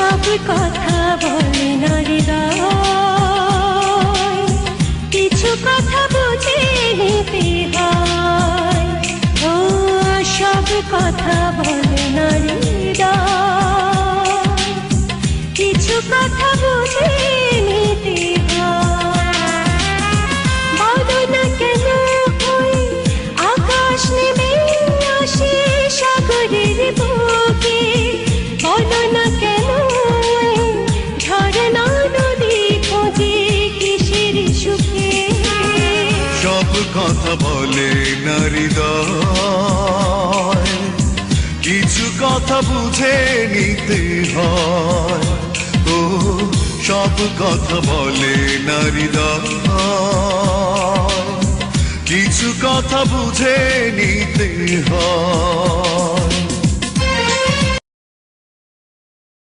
সব কথা বলে না হৃদয়, কিছু কথা বুঝে নিতে হয়। ও সব কথা বলে না হৃদয়, কিছু কথা বুঝে নিতে হয়। বলো না কেন ওই আকাশ নেমে আসে সাগরের বুকে, বলো না কেন ওই ঝরনা নদী খোঁজে কিসের সুখে। সব কথা বলে না হৃদয়, কিছু কথা বুঝে নিতে হয়। ও সব কথা বলে না হৃদয়, কিছু কথা বুঝে নিতে হয়।